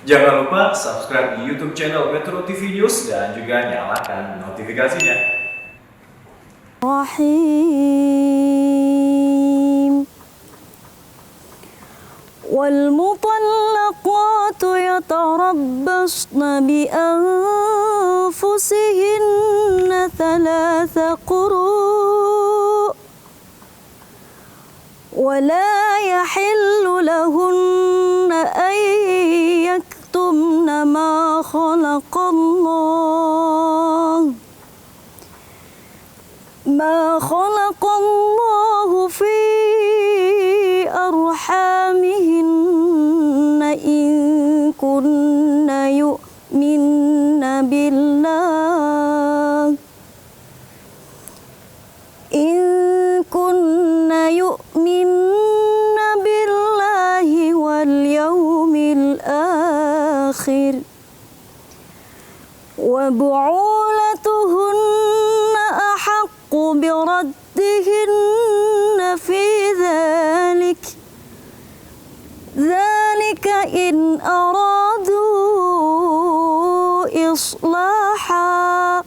Jangan lupa subscribe di YouTube channel Metro TV News dan juga nyalakan notifikasinya. Rahim. والمطلقات يتربصن بأنفسهن ثلاث قروء ولا يحل لهن أن يكتمن ما خلق الله في أرحامهن إن كن يؤمن بالله واليوم الآخر وبعولتهن أحق بردهن في ذلك إن أرادوا إصلاحا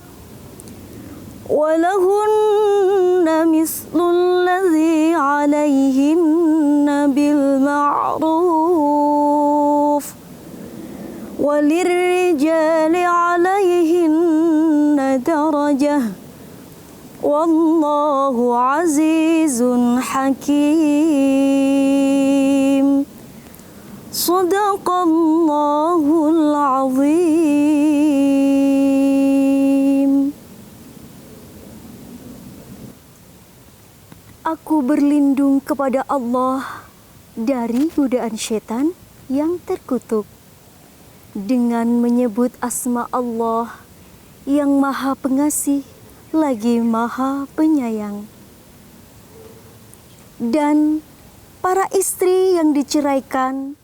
ولهن مثل الذي عليهن بالمعروف وللرجال عليهن درجة والله عزيز حكيم صدق الله العظيم. Aku berlindung kepada Allah dari godaan setan yang terkutuk dengan menyebut asma Allah yang Maha Pengasih lagi Maha Penyayang. Dan para istri yang diceraikan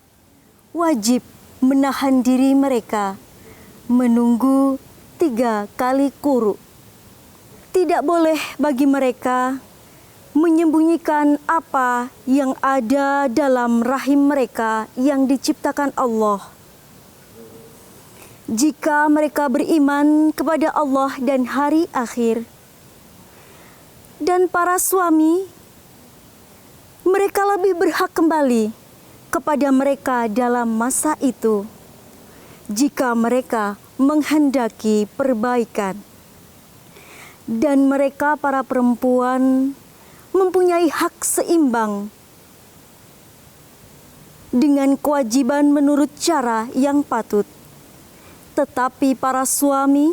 wajib menahan diri mereka menunggu 3 kali quru. Tidak boleh bagi mereka menyembunyikan apa yang ada dalam rahim mereka yang diciptakan Allah. Jika mereka beriman kepada Allah dan hari akhir, dan para suami, mereka lebih berhak kembali kepada mereka dalam masa itu, jika mereka menghendaki perbaikan. Dan mereka para perempuan mempunyai hak seimbang dengan kewajiban menurut cara yang patut. Tetapi para suami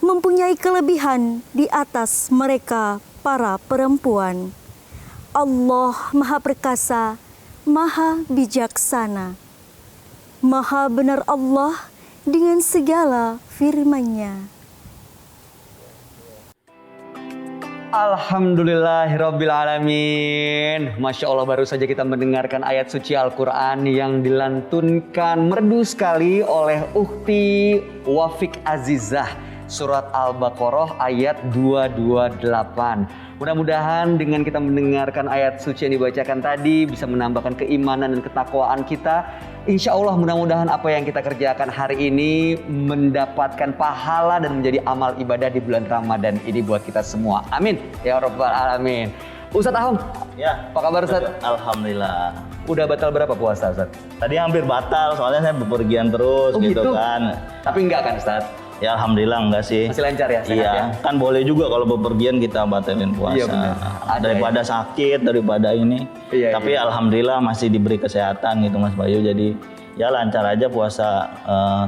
mempunyai kelebihan di atas mereka para perempuan. Allah Maha Perkasa, Maha Bijaksana. Maha benar Allah dengan segala firman-Nya. Alhamdulillahirrabbilalamin. Masya Allah, baru saja kita mendengarkan ayat suci Al-Quran yang dilantunkan merdu sekali oleh Ukhti Wafik Azizah. Surat Al-Baqarah ayat 228. Mudah-mudahan dengan kita mendengarkan ayat suci yang dibacakan tadi bisa menambahkan keimanan dan ketakwaan kita. Insya Allah mudah-mudahan apa yang kita kerjakan hari ini mendapatkan pahala dan menjadi amal ibadah di bulan Ramadan ini buat kita semua. Amin ya Rabbal Alamin. Ustadz Ahong, ya, apa kabar Ustadz? Alhamdulillah. Udah batal berapa puasa Ustadz? Tadi hampir batal soalnya saya bepergian terus gitu kan. Tapi enggak kan Ustadz? Ya alhamdulillah enggak sih. Masih lancar ya? Sehat iya, ya? Kan boleh juga kalau bepergian kita batalin puasa. Iya benar. Daripada sakit, daripada ini. Iya, Tapi alhamdulillah masih diberi kesehatan gitu Mas Bayu. Jadi ya lancar aja puasa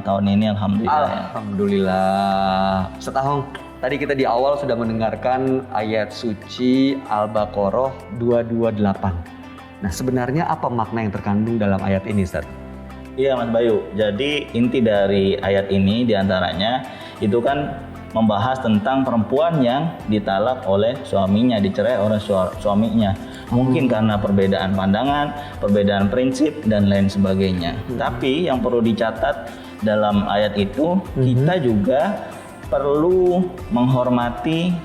tahun ini alhamdulillah. Alhamdulillah. Ustadz Ahong, tadi kita di awal sudah mendengarkan ayat suci Al-Baqarah 228. Nah, sebenarnya apa makna yang terkandung dalam ayat ini, Ustadz? Iya Mas Bayu, jadi inti dari ayat ini diantaranya itu kan membahas tentang perempuan yang ditalak oleh suaminya, dicerai oleh suaminya. Mungkin karena perbedaan pandangan, perbedaan prinsip, dan lain sebagainya. Tapi yang perlu dicatat dalam ayat itu, kita juga perlu menghormati,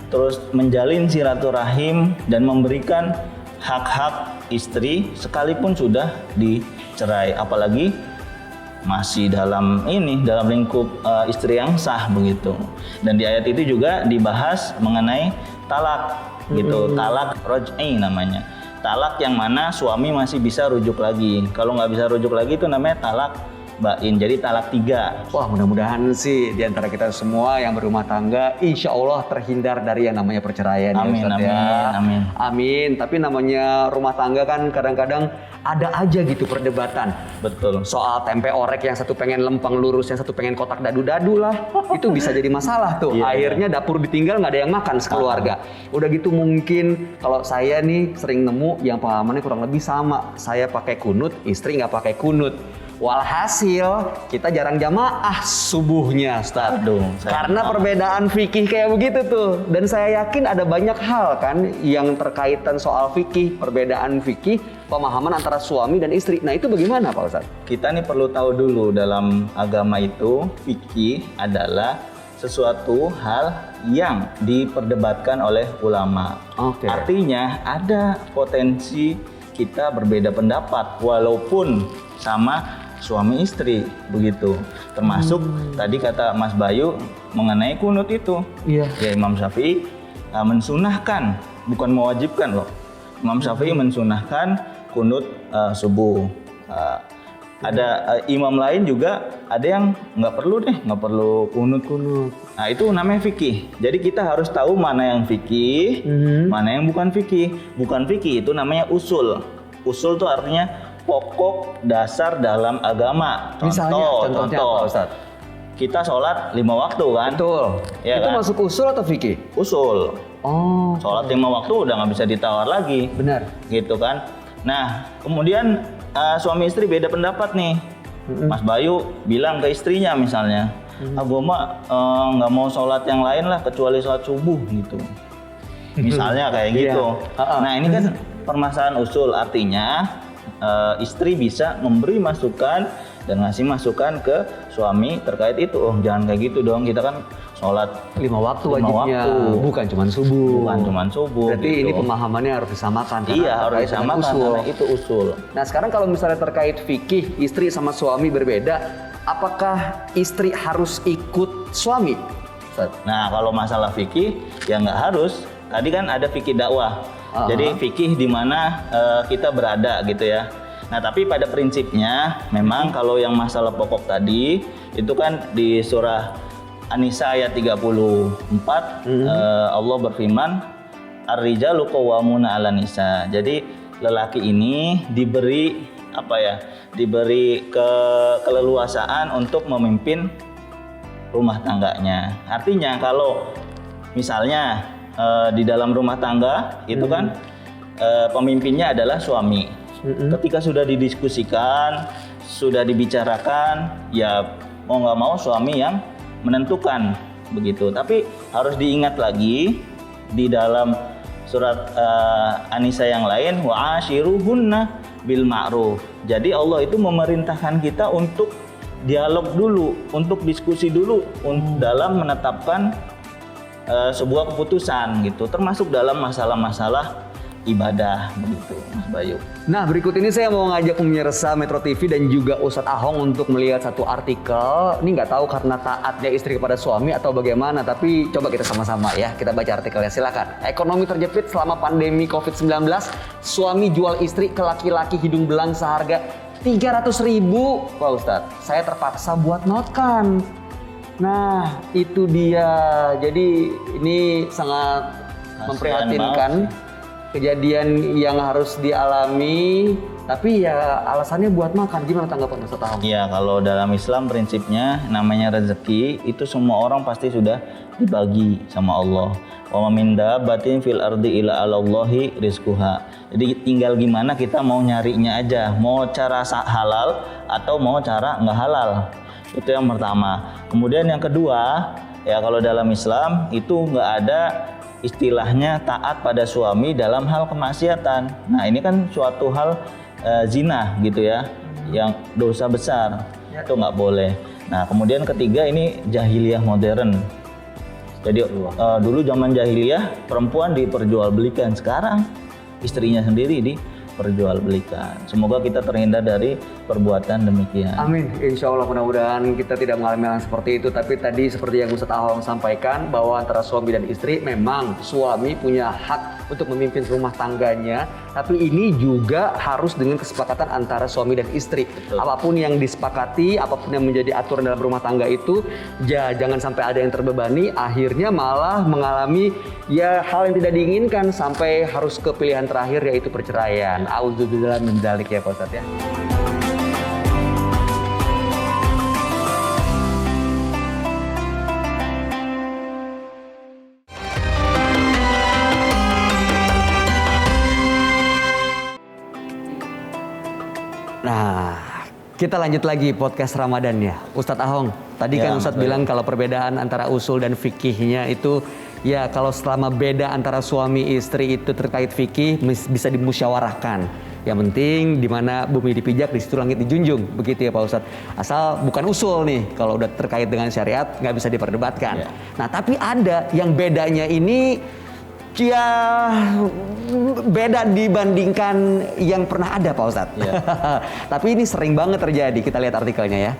terus menjalin silaturahim dan memberikan hak-hak istri sekalipun sudah dicerai. Apalagi masih dalam lingkup istri yang sah begitu. Dan di ayat itu juga dibahas mengenai talak gitu, talak roj'i namanya. Talak yang mana suami masih bisa rujuk lagi. Kalau nggak bisa rujuk lagi itu namanya talak bain, jadi talak 3. Wah, mudah-mudahan sih di antara kita semua yang berumah tangga insya Allah terhindar dari yang namanya perceraian. Amin, ya Ustaz, amin, ya. amin. Amin. Tapi namanya rumah tangga kan kadang-kadang ada aja gitu perdebatan. Betul. Soal tempe orek, yang satu pengen lempeng lurus, yang satu pengen kotak dadu-dadu lah. Itu bisa jadi masalah tuh. Iya, Akhirnya dapur ditinggal, nggak ada yang makan sekeluarga. Udah gitu mungkin kalau saya nih sering nemu yang pemahamannya kurang lebih sama. Saya pakai kunut, istri nggak pakai kunut. Walhasil kita jarang jamaah subuhnya, Ustaz. Aduh, Karena perbedaan fikih kayak begitu tuh. Dan saya yakin ada banyak hal kan yang terkaitan soal fikih, perbedaan fikih, pemahaman antara suami dan istri. Nah, itu bagaimana Pak Ustaz? Kita nih perlu tahu dulu, dalam agama itu fikih adalah sesuatu hal yang diperdebatkan oleh ulama. Oke. Artinya ada potensi kita berbeda pendapat walaupun sama suami istri begitu. Termasuk tadi kata Mas Bayu mengenai kunut itu. Iya. Ya, Imam Syafi'i mensunahkan, bukan mewajibkan loh. Imam Syafi'i mensunahkan kunut subuh. Ada imam lain juga ada yang nggak perlu kunut. Nah, itu namanya fikih. Jadi kita harus tahu mana yang fikih, mana yang bukan fikih. Bukan fikih itu namanya usul. Usul itu artinya pokok dasar dalam agama. Contohnya apa, Ustaz? Kita sholat 5 waktu kan? Betul. Ya Itu kan? masuk usul atau fikih? Usul. Oh, Sholat 5 waktu udah nggak bisa ditawar lagi. benar. Gitu kan? Nah, kemudian suami istri beda pendapat nih. Mas Bayu bilang ke istrinya misalnya, gue mah nggak mau sholat yang lain lah kecuali sholat subuh gitu. Misalnya kayak gitu. Nah, ini kan permasalahan usul, artinya istri bisa memberi masukan dan ngasih masukan ke suami terkait itu. Oh, jangan kayak gitu dong, kita kan sholat 5 waktu 5 wajibnya, waktu. bukan cuma subuh. Bukan cuma subuh. Berarti gitu. ini pemahamannya harus disamakan. karena Iya, harus terkait dengan disamakan usul. karena itu usul. Nah, sekarang kalau misalnya terkait fikih, istri sama suami berbeda, apakah istri harus ikut suami? Ustaz? Nah, kalau masalah fikih ya nggak harus. Tadi kan ada fikih dakwah. Jadi fikih di mana kita berada gitu ya. Nah, tapi pada prinsipnya memang kalau yang masalah pokok tadi itu kan di surah An-Nisa ayat 34 Allah berfirman, Ar-rijalu qawwamuna 'alan nisa. Jadi lelaki ini diberi diberi keleluasaan untuk memimpin rumah tangganya. Artinya kalau misalnya di dalam rumah tangga itu kan pemimpinnya adalah suami. Ketika sudah didiskusikan, sudah dibicarakan, ya mau nggak mau suami yang menentukan begitu. Tapi harus diingat lagi di dalam surat An-Nisa yang lain, wa ashiruhunna bil ma'ruf. Jadi Allah itu memerintahkan kita untuk dialog dulu, untuk diskusi dulu dalam menetapkan sebuah keputusan gitu, termasuk dalam masalah-masalah ibadah begitu, Mas Bayu. Nah, berikut ini saya mau ngajak pemirsa Metro TV dan juga Ustadz Ahong untuk melihat satu artikel. Ini nggak tahu karena taatnya istri kepada suami atau bagaimana, tapi coba kita sama-sama ya, kita baca artikelnya, silakan. Ekonomi terjepit selama pandemi COVID-19, suami jual istri ke laki-laki hidung belang seharga 300.000. Pak Ustadz, saya terpaksa buat notkan. Nah, itu dia. Jadi ini sangat memprihatinkan. Kejadian yang harus dialami, tapi ya alasannya buat makan. Gimana tanggapan Ustaz Ahong? Iya, kalau dalam Islam prinsipnya namanya rezeki itu semua orang pasti sudah dibagi sama Allah. Wa min dabbatin fil ardi illa 'alallahi rizquha. Jadi tinggal gimana kita mau nyarinya aja, mau cara halal atau mau cara nggak halal. Itu yang pertama. Kemudian yang kedua, ya kalau dalam Islam itu nggak ada istilahnya taat pada suami dalam hal kemaksiatan. Nah, ini kan suatu hal zina gitu ya, yang dosa besar, itu nggak boleh. Nah, kemudian ketiga ini jahiliyah modern. Jadi dulu zaman jahiliyah perempuan diperjualbelikan, sekarang istrinya sendiri diperjualbelikan. Semoga kita terhindar dari perbuatan demikian. Amin. Insya Allah mudah-mudahan kita tidak mengalami hal seperti itu. Tapi tadi seperti yang Ustadz Ahong sampaikan bahwa antara suami dan istri memang suami punya hak untuk memimpin rumah tangganya. Tapi ini juga harus dengan kesepakatan antara suami dan istri. Betul. Apapun yang disepakati, apapun yang menjadi aturan dalam rumah tangga itu, jangan sampai ada yang terbebani. Akhirnya malah mengalami ya hal yang tidak diinginkan sampai harus ke pilihan terakhir yaitu perceraian. Auzubillah min dzalik ya Pak Ustadz ya. Nah, kita lanjut lagi podcast Ramadannya. Ustadz Ahong, tadi Ya, kan Ustadz Mas bilang kalau perbedaan antara usul dan fikihnya itu ya kalau selama beda antara suami istri itu terkait fikih bisa dimusyawarahkan. Yang penting di mana bumi dipijak di situ langit dijunjung, begitu ya Pak Ustadz. Asal bukan usul nih, kalau udah terkait dengan syariat nggak bisa diperdebatkan. Ya. Nah, tapi ada yang bedanya ini ya beda dibandingkan yang pernah ada Pak Ustadz. Ya. Tapi ini sering banget terjadi, kita lihat artikelnya ya.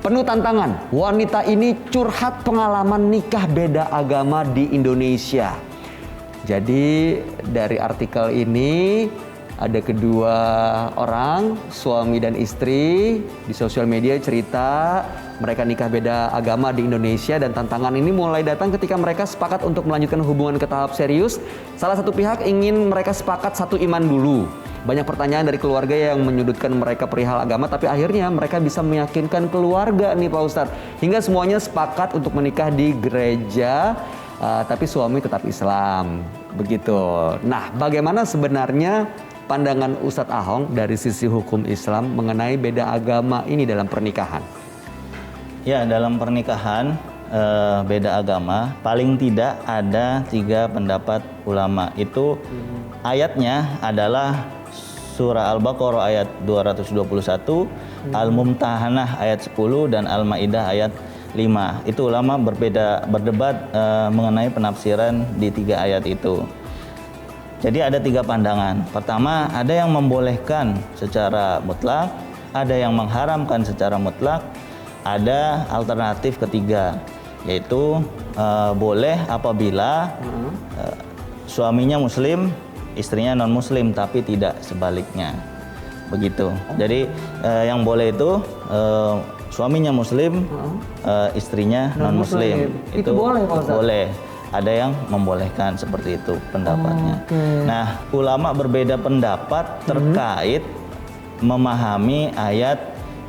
Penuh tantangan, wanita ini curhat pengalaman nikah beda agama di Indonesia. Jadi dari artikel ini ada kedua orang, suami dan istri di sosial media cerita mereka nikah beda agama di Indonesia dan tantangan ini mulai datang ketika mereka sepakat untuk melanjutkan hubungan ke tahap serius. Salah satu pihak ingin mereka sepakat satu iman dulu. Banyak pertanyaan dari keluarga yang menyudutkan mereka perihal agama, tapi akhirnya mereka bisa meyakinkan keluarga nih Pak Ustadz. Hingga semuanya sepakat untuk menikah di gereja, tapi suami tetap Islam. Begitu. Nah, bagaimana sebenarnya pandangan Ustadz Ahong dari sisi hukum Islam mengenai beda agama ini dalam pernikahan? Ya, dalam pernikahan beda agama paling tidak ada 3 pendapat ulama. Itu ayatnya adalah surah Al-Baqarah ayat 221, Al-Mumtahanah ayat 10 dan Al-Maidah ayat 5. Itu ulama berdebat mengenai penafsiran di 3 ayat itu. Jadi ada 3 pandangan. Pertama, ada yang membolehkan secara mutlak, ada yang mengharamkan secara mutlak, ada alternatif ketiga, yaitu boleh apabila suaminya muslim, istrinya non muslim, tapi tidak sebaliknya. Begitu. Jadi yang boleh itu suaminya muslim, istrinya non muslim. Itu boleh Pak Ustadz? Boleh. Ada yang membolehkan seperti itu pendapatnya. Nah, ulama berbeda pendapat terkait memahami ayat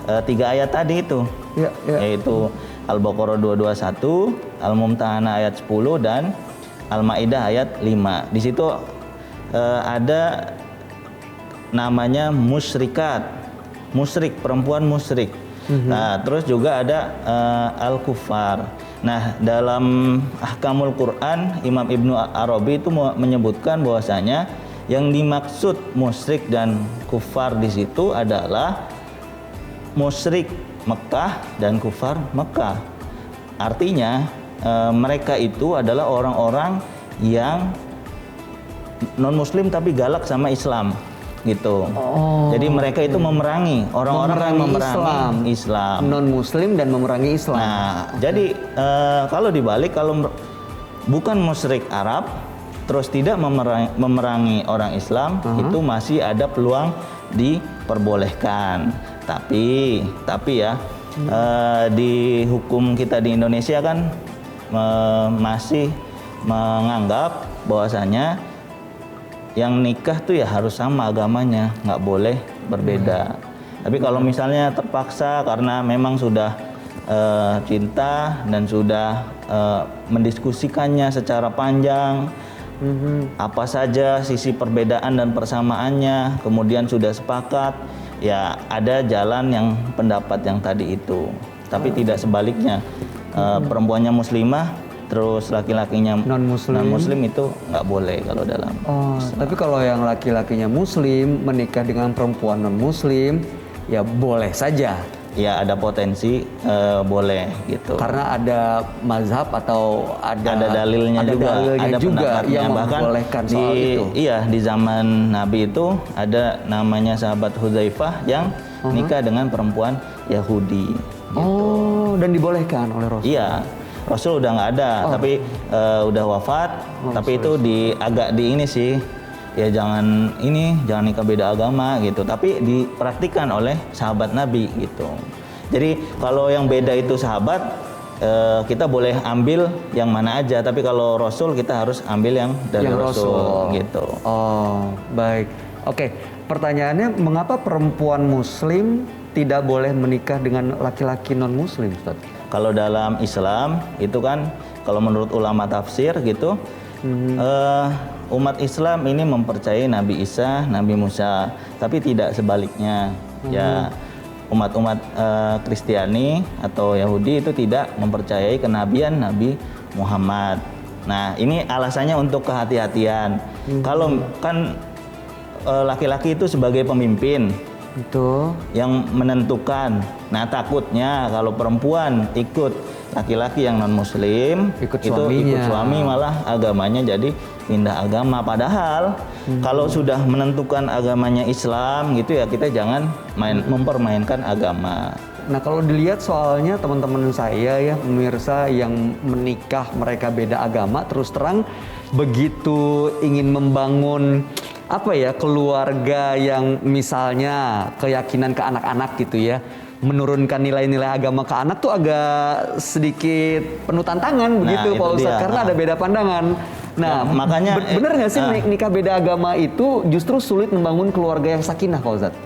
3 ayat tadi itu. Ya. Yaitu Al-Baqarah 221, Al-Mumtahanah ayat 10 dan Al-Maidah ayat 5. Di situ ada namanya musyrikat. Musyrik, perempuan musyrik. Nah, terus juga ada al-kufar. Nah, dalam Ahkamul Quran, Imam Ibnu Arabi itu menyebutkan bahwasanya yang dimaksud musyrik dan kufar di situ adalah musyrik Mekah dan kufar Mekah. Artinya mereka itu adalah orang-orang yang non muslim tapi galak sama Islam gitu. Jadi mereka itu memerangi orang-orang yang memerangi Islam. Non muslim dan memerangi Islam. Nah, jadi kalau dibalik, kalau bukan musyrik Arab terus tidak memerangi orang Islam, itu masih ada peluang diperbolehkan. Tapi ya di hukum kita di Indonesia kan masih menganggap bahwasanya yang nikah tuh ya harus sama agamanya, nggak boleh berbeda. Tapi kalau misalnya terpaksa karena memang sudah cinta dan sudah mendiskusikannya secara panjang, apa saja sisi perbedaan dan persamaannya, kemudian sudah sepakat, ya ada jalan yang pendapat yang tadi itu. Tapi tidak sebaliknya, perempuannya muslimah terus laki-lakinya non muslim itu nggak boleh kalau dalam Islam. Tapi kalau yang laki-lakinya muslim menikah dengan perempuan non muslim ya boleh saja. ya ada potensi boleh gitu. Karena ada mazhab atau ada dalilnya juga, ada juga pendapatnya. yang Bahkan membolehkan soal itu. Iya, di zaman Nabi itu ada namanya sahabat Hudzaifah yang nikah dengan perempuan Yahudi. Oh, dan dibolehkan oleh Rasul. Iya, Rasul udah nggak ada, tapi udah wafat. Tapi itu agak di ini sih, ya jangan nikah beda agama gitu. Tapi dipraktikkan oleh sahabat Nabi gitu. Jadi kalau yang beda itu sahabat, kita boleh ambil yang mana aja. Tapi kalau Rasul kita harus ambil yang dari Rasul gitu. Oh, baik. Oke, pertanyaannya mengapa perempuan Muslim tidak boleh menikah dengan laki-laki non-Muslim, Ustaz? Kalau dalam Islam itu kan, kalau menurut ulama tafsir gitu, umat Islam ini mempercayai Nabi Isa, Nabi Musa, tapi tidak sebaliknya. Ya, umat-umat Kristiani atau Yahudi itu tidak mempercayai kenabian Nabi Muhammad. Nah, ini alasannya untuk kehati-hatian. Kalau kan laki-laki itu sebagai pemimpin. Itu Yang menentukan. Nah, takutnya kalau perempuan ikut laki-laki yang non-muslim, Ikut itu suaminya. ikut suami malah agamanya jadi pindah agama. Padahal kalau sudah menentukan agamanya Islam gitu ya, kita jangan mempermainkan agama. Nah, kalau dilihat soalnya teman-teman saya ya, pemirsa yang menikah mereka beda agama, terus terang begitu ingin membangun keluarga yang misalnya keyakinan ke anak-anak gitu ya, menurunkan nilai-nilai agama ke anak tuh agak sedikit penuh tantangan begitu itu Pak Ustadz, dia. karena ada beda pandangan. Nah, makanya bener nggak sih nikah beda agama itu justru sulit membangun keluarga yang sakinah, Pak Ustadz?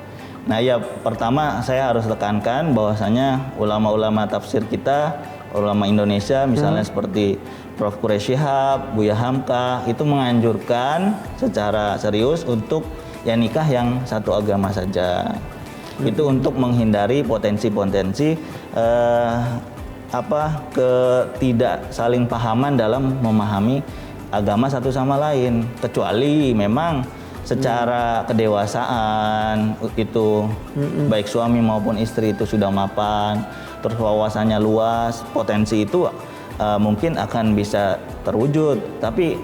Nah, ya pertama saya harus tekankan bahwasanya ulama-ulama tafsir kita, ulama Indonesia misalnya seperti Prof. Quraisy Shihab, Buya Hamka itu menganjurkan secara serius untuk ya nikah yang satu agama saja. Itu untuk menghindari potensi-potensi ketidak saling pahaman dalam memahami agama satu sama lain. Kecuali memang secara kedewasaan itu baik suami maupun istri itu sudah mapan, terus wawasannya luas, potensi itu mungkin akan bisa terwujud. Tapi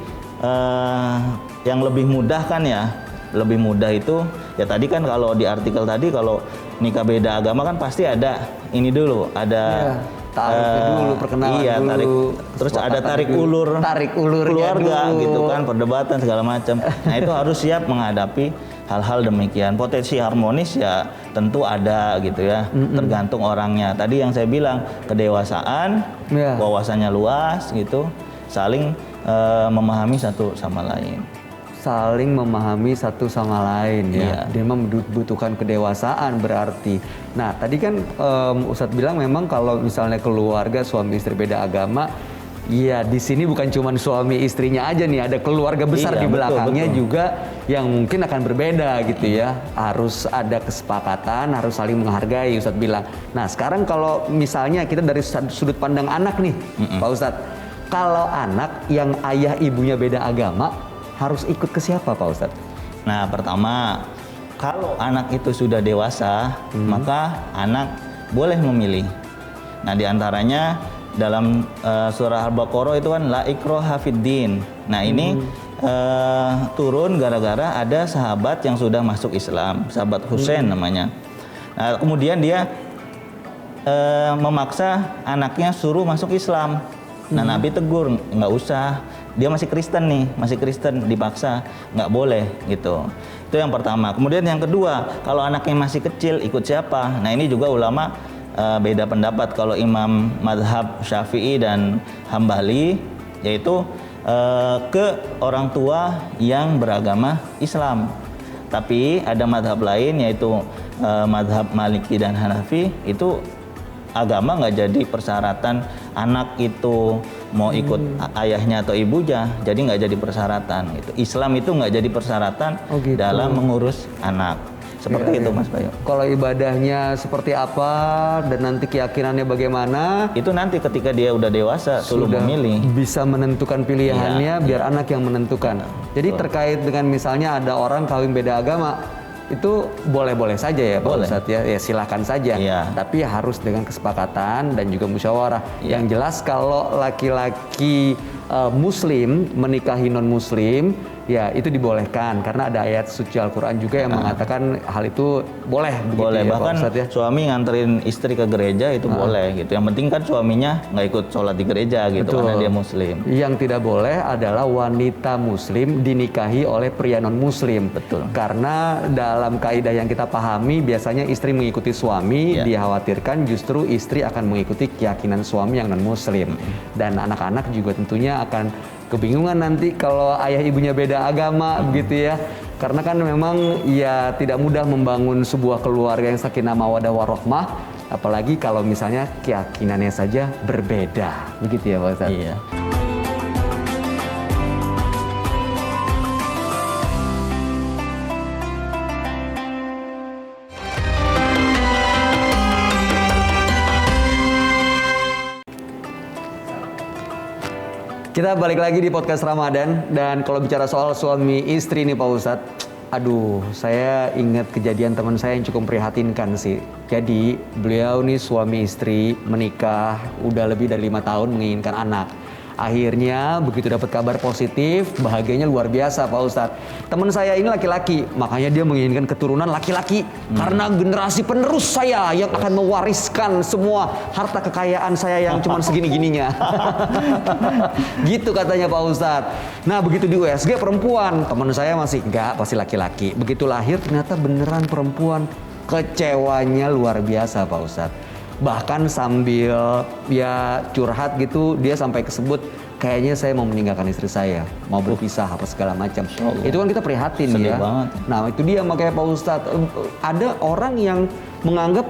yang lebih mudah kan ya, lebih mudah itu ya tadi kan kalau di artikel tadi kalau nikah beda agama kan pasti ada ini dulu, ada tarik dulu, perkenalan dulu, terus ada tarik ulur keluarga dulu. gitu kan, perdebatan segala macam. Nah, itu harus siap menghadapi hal-hal demikian. Potensi harmonis ya tentu ada gitu ya, tergantung orangnya. Tadi yang saya bilang kedewasaan, wawasannya luas gitu, saling memahami satu sama lain. Saling memahami satu sama lain ya. Dia membutuhkan kedewasaan berarti. Nah, tadi kan Ustadz bilang memang kalau misalnya keluarga suami istri beda agama, ya di sini bukan cuma suami istrinya aja nih, ada keluarga besar di belakangnya betul. Juga yang mungkin akan berbeda gitu ya. Harus ada kesepakatan, harus saling menghargai Ustadz bilang. Nah, sekarang kalau misalnya kita dari sudut pandang anak nih, Pak Ustadz, kalau anak yang ayah ibunya beda agama harus ikut ke siapa Pak Ustadz? Nah, pertama kalau anak itu sudah dewasa, maka anak boleh memilih. Nah, diantaranya dalam surah Al-Baqarah itu kan la ikraha fiddin. Nah, ini turun gara-gara ada sahabat yang sudah masuk Islam, sahabat Husain namanya. Nah, kemudian dia memaksa anaknya suruh masuk Islam. Nah, Nabi tegur, nggak usah. Dia masih Kristen nih, masih Kristen, dipaksa, nggak boleh gitu. Itu yang pertama. Kemudian yang kedua, kalau anaknya masih kecil, ikut siapa? Nah, ini juga ulama beda pendapat. Kalau Imam Madhab Syafi'i dan Hambali, yaitu ke orang tua yang beragama Islam. Tapi ada madhab lain, yaitu madhab Maliki dan Hanafi, itu agama nggak jadi persyaratan anak itu mau ikut ayahnya atau ibunya, jadi nggak jadi persyaratan gitu. Islam itu nggak jadi persyaratan dalam mengurus anak. Seperti itu Mas Bayu. Kalau ibadahnya seperti apa dan nanti keyakinannya bagaimana, itu nanti ketika dia udah dewasa sudah memilih, bisa menentukan pilihannya biar anak yang menentukan. Jadi terkait dengan misalnya ada orang kawin beda agama, itu boleh-boleh saja ya Pak Boleh. Ustadz ya, ya silakan saja. Iya. Tapi harus dengan kesepakatan dan juga musyawarah. Iya. Yang jelas kalau laki-laki Muslim menikahi non Muslim, ya itu dibolehkan karena ada ayat suci Al-Quran juga yang mengatakan hal itu boleh. Begitu Boleh, ya, Pak bahkan Ustadz ya. suami nganterin istri ke gereja itu boleh gitu. Yang penting kan suaminya nggak ikut sholat di gereja gitu Betul. karena dia Muslim. Yang tidak boleh adalah wanita Muslim dinikahi oleh pria non Muslim. Betul. Karena dalam kaidah yang kita pahami biasanya istri mengikuti suami, Ya. dikhawatirkan justru istri akan mengikuti keyakinan suami yang non Muslim. Dan anak-anak juga tentunya akan kebingungan nanti kalau ayah ibunya beda agama begitu ya. Karena kan memang ya tidak mudah membangun sebuah keluarga yang sakinah mawaddah warahmah, apalagi kalau misalnya keyakinannya saja berbeda. Begitu ya Pak Ustadz. Iya. Kita balik lagi di podcast Ramadan, dan kalau bicara soal suami istri nih Pak Ustadz, aduh saya ingat kejadian teman saya yang cukup prihatinkan sih. Jadi beliau nih suami istri menikah udah lebih dari 5 tahun menginginkan anak. Akhirnya begitu dapat kabar positif, bahagianya luar biasa Pak Ustadz. Teman saya ini laki-laki, makanya dia menginginkan keturunan laki-laki. Karena generasi penerus saya yang akan mewariskan semua harta kekayaan saya yang cuma segini-gininya. Gitu katanya Pak Ustadz. Nah begitu di USG perempuan, teman saya masih enggak, pasti laki-laki. Begitu lahir ternyata beneran perempuan. Kecewanya luar biasa Pak Ustadz. Bahkan sambil ya curhat gitu, dia sampai kesebut kayaknya saya mau meninggalkan istri saya, mau berpisah apa segala macam. Itu kan kita prihatin. Sedih ya. banget. Nah itu dia makanya Pak Ustadz, ada orang yang menganggap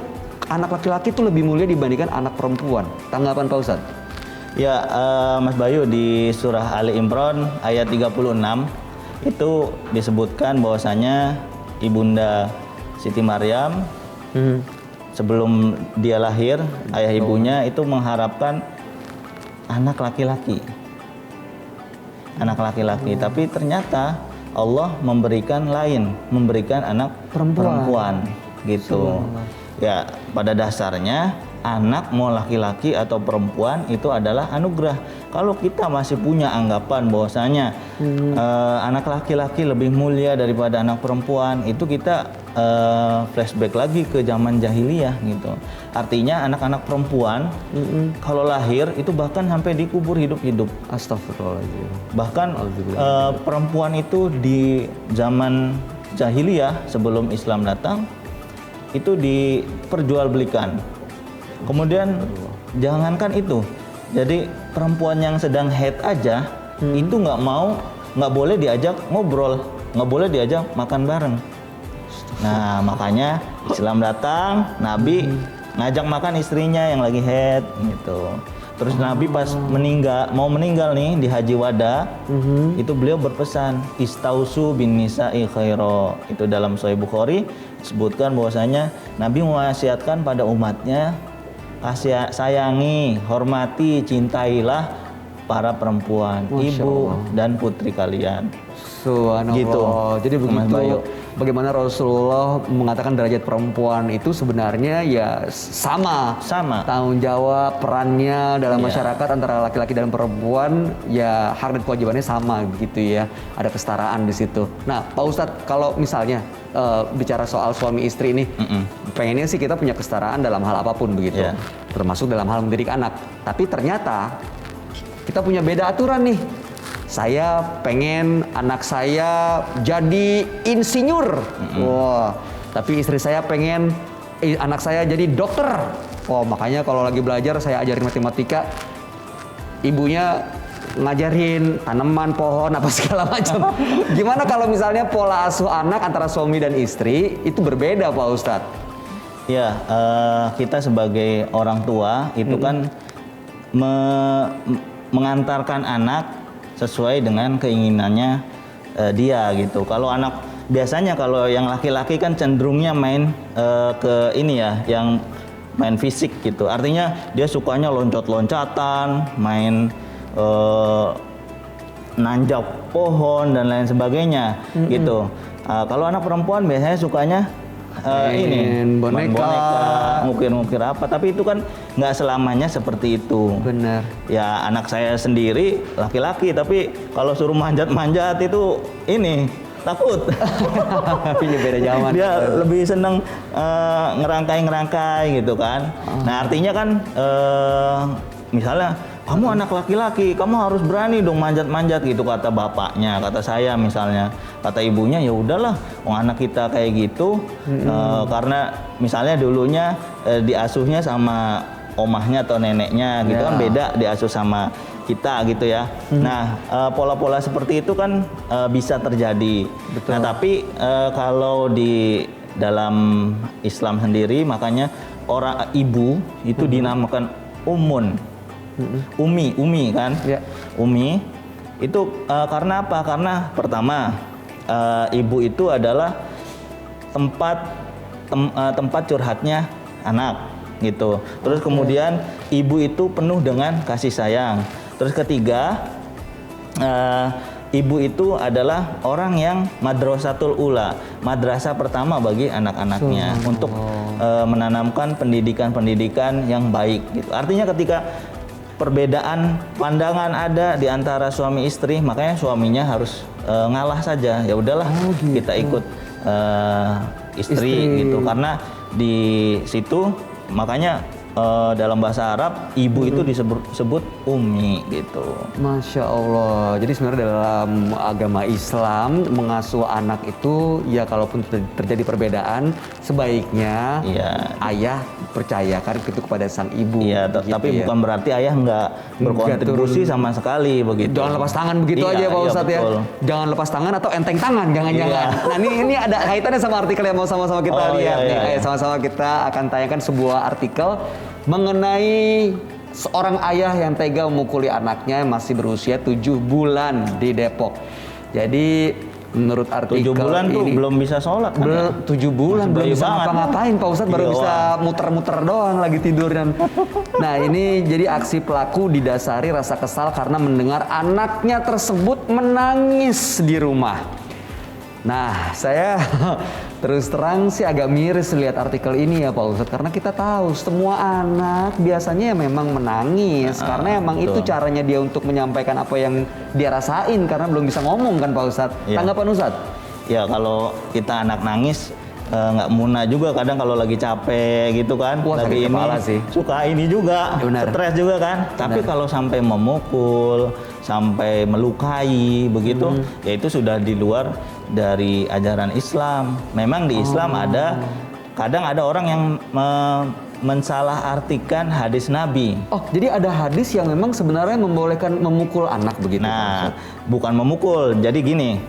anak laki-laki itu lebih mulia dibandingkan anak perempuan. Tanggapan Pak Ustadz? Ya, Mas Bayu, di surah Ali Imran ayat 36 itu disebutkan bahwasanya Ibunda Siti Maryam sebelum dia lahir, ayah ibunya itu mengharapkan anak laki-laki. Anak laki-laki, tapi ternyata Allah memberikan lain, memberikan anak perempuan gitu. Ya, pada dasarnya anak mau laki-laki atau perempuan itu adalah anugerah. Kalau kita masih punya anggapan bahwasanya anak laki-laki lebih mulia daripada anak perempuan, itu kita flashback lagi ke zaman jahiliyah gitu. Artinya anak-anak perempuan kalau lahir itu bahkan sampai dikubur hidup-hidup. Astagfirullahaladzim. Bahkan perempuan itu di zaman jahiliyah sebelum Islam datang itu diperjualbelikan. Kemudian jangankan itu, jadi perempuan yang sedang haid aja itu nggak boleh diajak ngobrol, nggak boleh diajak makan bareng. Nah makanya Islam datang, Nabi ngajak makan istrinya yang lagi haid gitu. Terus Nabi pas mau meninggal nih di Haji Wada, itu beliau berpesan istausu bin nisa'i khairo. Itu dalam Sahih Bukhari disebutkan bahwasanya Nabi mewasiatkan pada umatnya, sayangi, hormati, cintailah para perempuan, ibu dan putri kalian. Subhanallah. Gitu. Jadi Mas Bayu. begitu bagaimana Rasulullah mengatakan derajat perempuan itu sebenarnya ya sama. Tanggung jawab perannya dalam masyarakat antara laki-laki dan perempuan ya hak dan kewajibannya sama begitu ya. Ada kesetaraan di situ. Nah, Pak Ustadz, kalau misalnya bicara soal suami istri ini, pengennya sih kita punya kesetaraan dalam hal apapun begitu. Yeah. Termasuk dalam hal mendidik anak. Tapi ternyata kita punya beda aturan nih. Saya pengen anak saya jadi insinyur. Wah, tapi istri saya pengen anak saya jadi dokter. Oh, makanya kalau lagi belajar saya ajarin matematika, ibunya ngajarin tanaman, pohon, apa segala macam. Gimana kalau misalnya pola asuh anak antara suami dan istri itu berbeda, Pak Ustadz? Ya, kita sebagai orang tua itu kan mengantarkan anak sesuai dengan keinginannya dia gitu. Kalau anak biasanya kalau yang laki-laki kan cenderungnya main ke ini ya, yang main fisik gitu. Artinya dia sukanya loncat-loncatan, main nanjak pohon dan lain sebagainya gitu. Kalau anak perempuan biasanya sukanya ini Main boneka. ngukir-ngukir apa, tapi itu kan nggak selamanya seperti itu. Benar. Ya anak saya sendiri laki-laki, tapi kalau suruh manjat-manjat itu ini takut. Iya, beda zaman. Dia lebih seneng ngerangkai gitu kan. Nah artinya kan misalnya kamu anak laki-laki, kamu harus berani dong manjat-manjat gitu kata bapaknya, kata saya misalnya, kata ibunya ya udahlah, anak kita kayak gitu, karena misalnya dulunya diasuhnya sama omahnya atau neneknya gitu kan, beda diasuh sama kita gitu ya. Nah pola-pola seperti itu kan bisa terjadi. Nah tapi kalau di dalam Islam sendiri, makanya orang ibu itu dinamakan ummun. Umi kan, Umi itu karena apa? Karena pertama ibu itu adalah tempat curhatnya anak gitu. Terus kemudian ibu itu penuh dengan kasih sayang. Terus ketiga ibu itu adalah orang yang madrasatul ula, madrasah pertama bagi anak-anaknya untuk menanamkan pendidikan-pendidikan yang baik gitu. Artinya ketika perbedaan pandangan ada di antara suami istri, makanya suaminya harus ngalah saja. Ya udahlah, kita ikut istri gitu. Karena di situ makanya dalam bahasa Arab ibu itu disebut ummi gitu. Masya Allah. Jadi sebenarnya dalam agama Islam mengasuh anak itu ya kalaupun terjadi perbedaan sebaiknya ayah percayakan itu kepada sang ibu. Iya, gitu tapi bukan berarti ayah nggak berkontribusi sama sekali begitu. Jangan lepas tangan begitu aja Pak Ustadz ya. Jangan lepas tangan atau enteng tangan, jangan-jangan. Nah ini ada kaitannya sama artikel yang mau sama-sama kita lihat nih. Ayo sama-sama kita akan tayangkan sebuah artikel mengenai seorang ayah yang tega memukuli anaknya yang masih berusia 7 bulan di Depok. Jadi menurut artikel 7 bulan ini, tuh belum bisa sholat kan ya? 7 bulan belum bisa ngapa-ngapain Pak Ustadz, baru bisa muter-muter doang lagi tidur dan. Nah ini jadi aksi pelaku didasari rasa kesal karena mendengar anaknya tersebut menangis di rumah. Nah saya terus terang sih agak miris lihat artikel ini ya Pak Ustadz, karena kita tahu semua anak biasanya ya memang menangis karena emang itu caranya dia untuk menyampaikan apa yang dia rasain karena belum bisa ngomong kan Pak Ustadz. Tanggapan Ustadz? Ya kalau kita anak nangis nggak muna juga kadang kalau lagi capek gitu kan. Wah, lagi ini sih. suka ini juga, stres juga kan. Tapi kalau sampai memukul, sampai melukai begitu, ya itu sudah di luar dari ajaran Islam. Memang di Islam kadang ada orang yang mensalahartikan hadis Nabi. Oh, jadi ada hadis yang memang sebenarnya membolehkan memukul anak begitu? Nah, bukan memukul. Jadi gini,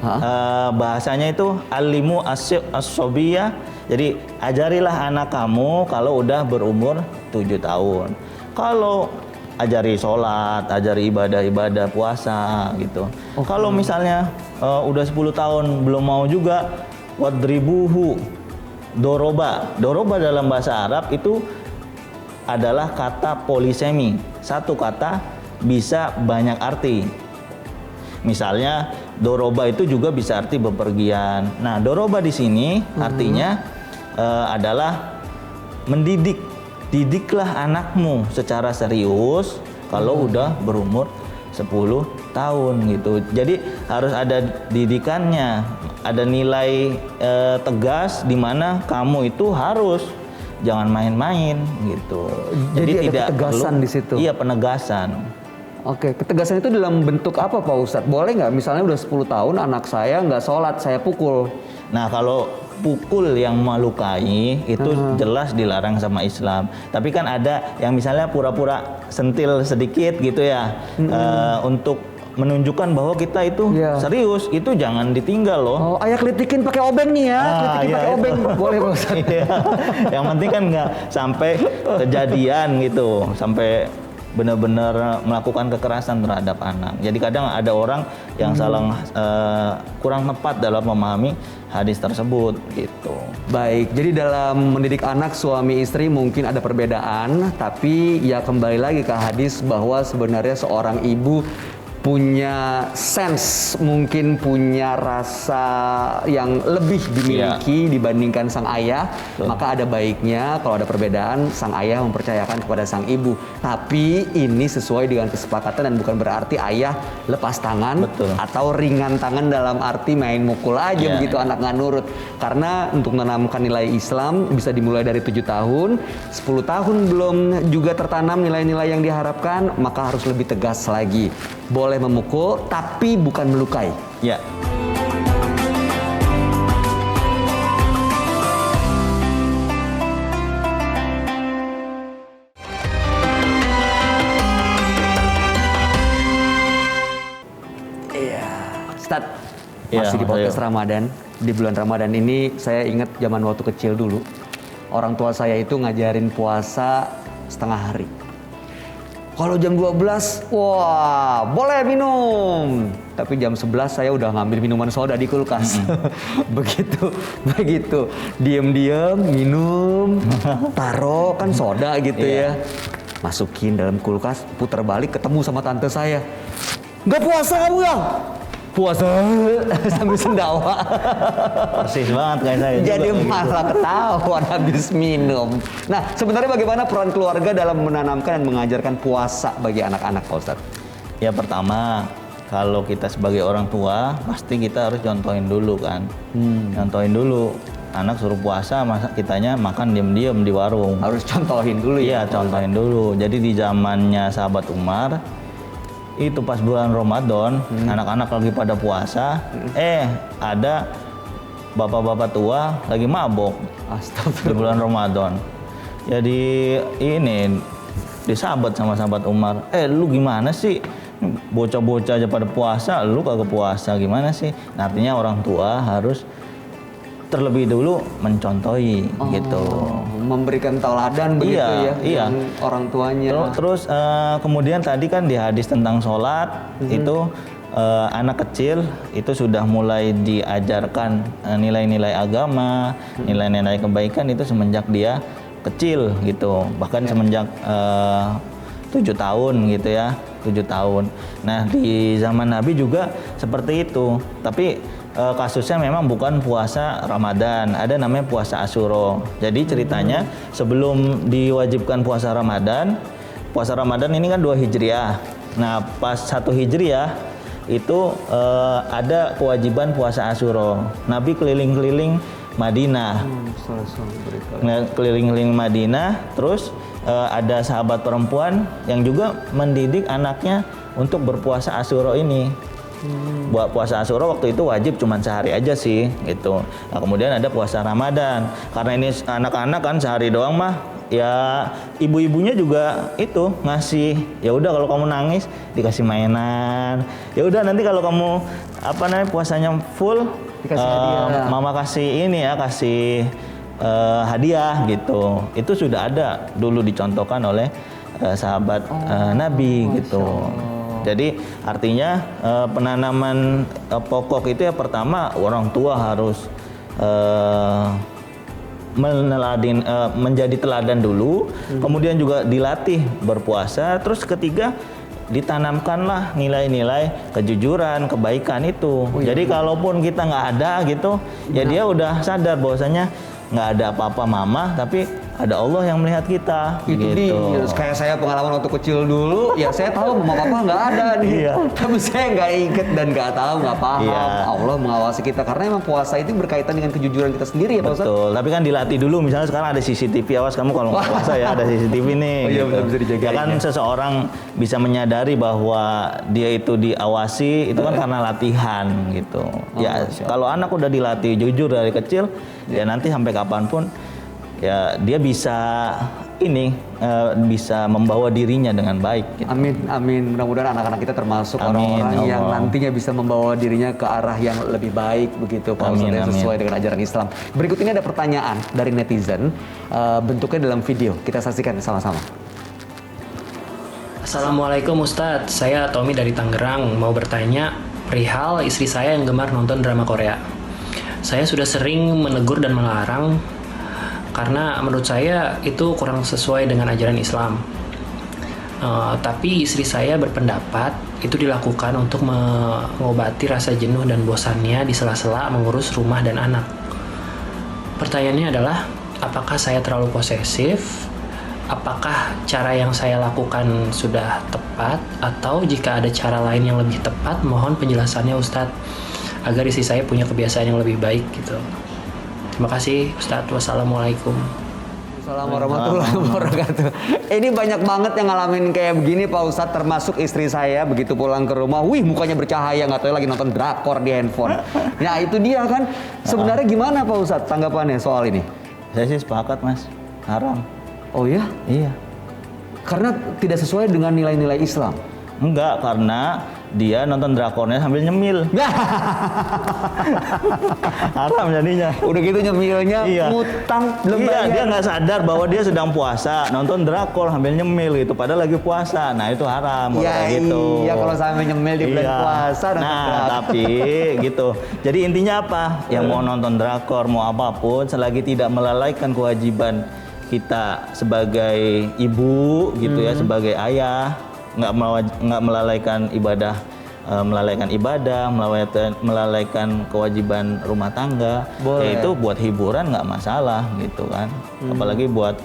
bahasanya itu alimu as-sobiyah. Jadi ajarilah anak kamu kalau udah berumur 7 tahun. Kalau ajari sholat, ajari ibadah-ibadah puasa gitu. Kalau misalnya udah 10 tahun belum mau juga, wadribuhu. Doroba dalam bahasa Arab itu adalah kata polisemi. Satu kata bisa banyak arti. Misalnya doroba itu juga bisa arti bepergian. Nah, doroba di sini artinya adalah mendidik. Didiklah anakmu secara serius kalau udah berumur 10 tahun gitu. Jadi harus ada didikannya, ada nilai tegas di mana kamu itu harus jangan main-main gitu. Jadi ada tidak ketegasan perlu, di situ. Iya, penegasan. Oke, ketegasan itu dalam bentuk apa Pak Ustadz? Boleh nggak misalnya udah 10 tahun anak saya nggak sholat, saya pukul? Nah, kalau pukul yang melukai itu jelas dilarang sama Islam. Tapi kan ada yang misalnya pura-pura sentil sedikit gitu ya, untuk menunjukkan bahwa kita itu serius, itu jangan ditinggal loh. Oh, ayah kelitikin pakai obeng nih ya, kelitikin pakai obeng, boleh Pak Ustadz? Yang penting kan nggak sampai kejadian gitu, sampai benar-benar melakukan kekerasan terhadap anak. Jadi kadang ada orang yang salah, kurang tepat dalam memahami hadis tersebut gitu. Baik, jadi dalam mendidik anak suami istri mungkin ada perbedaan, tapi ya kembali lagi ke hadis bahwa sebenarnya seorang ibu punya sense, mungkin punya rasa yang lebih dimiliki dibandingkan sang ayah, maka ada baiknya kalau ada perbedaan sang ayah mempercayakan kepada sang ibu. Tapi ini sesuai dengan kesepakatan dan bukan berarti ayah lepas tangan atau ringan tangan dalam arti main mukul aja begitu anak nggak nurut. Karena untuk menanamkan nilai Islam bisa dimulai dari 7 tahun, 10 tahun belum juga tertanam nilai-nilai yang diharapkan, maka harus lebih tegas lagi. Boleh memukul, tapi bukan melukai. Ya. Ustadz, Ya, masih di podcast ayo. Ramadan. Di bulan Ramadan ini saya ingat zaman waktu kecil dulu. Orang tua saya itu ngajarin puasa setengah hari. Kalau jam 12, wah boleh minum. Tapi jam 11 saya udah ngambil minuman soda di kulkas. Begitu. Diam-diam minum, taruh kan soda gitu ya. Masukin dalam kulkas, putar balik ketemu sama tante saya. Nggak puasa kamu ya? Puasa sambil sendawa. Persis banget kayak saya. Jadi juga malah ketahuan habis minum. Nah, sebenarnya bagaimana peran keluarga dalam menanamkan dan mengajarkan puasa bagi anak-anak, Pak Ustadz? Ya pertama, kalau kita sebagai orang tua pasti kita harus contohin dulu kan. Contohin dulu. Anak suruh puasa, masa kitanya makan diam-diam di warung. Harus contohin dulu Iya, ya. contohin dulu. Jadi di zamannya sahabat Umar, itu pas bulan Ramadan, anak-anak lagi pada puasa, ada bapak-bapak tua lagi mabok di Astagfirullah. bulan Ramadan. Jadi ini disahabat sama sahabat Umar, lu gimana sih? Bocah-bocah aja pada puasa, lu kagak puasa, gimana sih? Nah, artinya orang tua harus terlebih dulu mencontohi gitu. Memberikan tauladan begitu Iya, ya, iya. yang orang tuanya. Terus kemudian tadi kan di hadis tentang sholat itu anak kecil itu sudah mulai diajarkan nilai-nilai agama, nilai-nilai kebaikan itu semenjak dia kecil gitu, bahkan semenjak 7 tahun gitu ya, 7 tahun. Nah di zaman Nabi juga seperti itu, tapi kasusnya memang bukan puasa Ramadan, ada namanya puasa Asyura. Jadi ceritanya sebelum diwajibkan puasa Ramadan ini kan 2 Hijriah. Nah pas 1 Hijriah itu ada kewajiban puasa Asyura. Nabi keliling-keliling Madinah. Keliling-keliling Madinah, terus ada sahabat perempuan yang juga mendidik anaknya untuk berpuasa Asyura ini. Buat puasa Asyura waktu itu wajib cuma sehari aja sih gitu. Nah, kemudian ada puasa Ramadan. Karena ini anak-anak kan sehari doang mah, ya ibu-ibunya juga itu ngasih, ya udah kalau kamu nangis dikasih mainan. Ya udah nanti kalau kamu puasanya full Dikasih hadiah. mama kasih ini ya, kasih hadiah gitu. Itu sudah ada dulu dicontohkan oleh sahabat Nabi gitu. Jadi artinya penanaman pokok itu ya pertama orang tua harus menjadi teladan dulu, kemudian juga dilatih berpuasa, terus ketiga ditanamkanlah nilai-nilai kejujuran, kebaikan itu. Jadi kalaupun kita nggak ada gitu, ya dia udah sadar bahwasanya nggak ada apa-apa mama, tapi ada Allah yang melihat kita. Itu gitu. dia, kayak saya pengalaman waktu kecil dulu, ya saya tahu mama papa nggak ada nih, Iya. tapi saya nggak inget dan nggak tahu, nggak paham. Iya. Allah mengawasi kita karena emang puasa itu berkaitan dengan kejujuran kita sendiri ya Pak Ustadz. Betul, tapi kan dilatih dulu. Misalnya sekarang ada CCTV, awas kamu kalau nggak puasa ya ada CCTV nih. Oh iya, benar, bisa dijagain Ya kan ya. seseorang bisa menyadari bahwa dia itu diawasi itu kan karena latihan gitu. Ya kalau anak udah dilatih jujur dari kecil, ya nanti sampai kapanpun ya dia bisa bisa membawa dirinya dengan baik. Gitu. Amin, amin. Mudah-mudahan anak-anak kita termasuk Amin, orang-orang ya yang Allah. nantinya bisa membawa dirinya ke arah yang lebih baik begitu Pak Ustadz, Amin, yang amin. sesuai dengan ajaran Islam. Berikut ini ada pertanyaan dari netizen, bentuknya dalam video. Kita saksikan sama-sama. Assalamualaikum Ustadz, saya Tommy dari Tangerang. Mau bertanya perihal istri saya yang gemar nonton drama Korea. Saya sudah sering menegur dan melarang karena menurut saya itu kurang sesuai dengan ajaran Islam. Tapi istri saya berpendapat itu dilakukan untuk mengobati rasa jenuh dan bosannya di sela-sela mengurus rumah dan anak. Pertanyaannya adalah, apakah saya terlalu posesif? Apakah cara yang saya lakukan sudah tepat? Atau jika ada cara lain yang lebih tepat, mohon penjelasannya Ustadz, agar istri saya punya kebiasaan yang lebih baik gitu. Terima kasih Ustadz. Wassalamualaikum. Assalamualaikum warahmatullahi wabarakatuh. Ini banyak banget yang ngalamin kayak begini Pak Ustadz, termasuk istri saya begitu pulang ke rumah, wih mukanya bercahaya, nggak tahu lagi nonton drakor di handphone. Nah itu dia kan. Sebenarnya gimana Pak Ustadz tanggapannya soal ini? Saya sih sepakat Mas, haram. Oh ya? Iya. Karena tidak sesuai dengan nilai-nilai Islam. Enggak, karena dia nonton drakornya sambil nyemil. Haram jadinya. Udah gitu nyemilnya Iya. ngutang belum Iya, bayar. dia nggak sadar bahwa dia sedang puasa, nonton drakor sambil nyemil gitu, padahal lagi puasa. Nah itu haram kalau Ya, kayak gitu. iya, kalau sampai nyemil di bulan puasa, nonton Nah drakor. tapi gitu. Jadi intinya apa? Yang mau nonton drakor mau apapun, selagi tidak melalaikan kewajiban kita sebagai ibu gitu ya, sebagai ayah, nggak melalaikan ibadah. Melalaikan kewajiban rumah tangga. Boleh. Yaitu buat hiburan nggak masalah gitu kan. Apalagi buat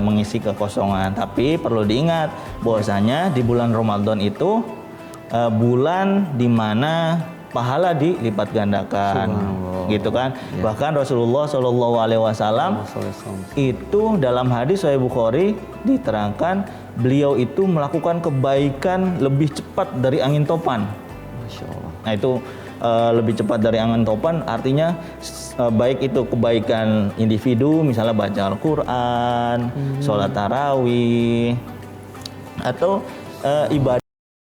mengisi kekosongan. Tapi perlu diingat bahwasanya di bulan Ramadan itu bulan di mana pahala dilipat gandakan, gitu kan. Bahkan Rasulullah Shallallahu Alaihi Wasallam itu dalam hadis Sahih Bukhari diterangkan beliau itu melakukan kebaikan lebih cepat dari angin topan. Masya Allah. Nah itu lebih cepat dari angin topan, artinya baik itu kebaikan individu, misalnya baca Al-Quran, sholat tarawih, atau ibadah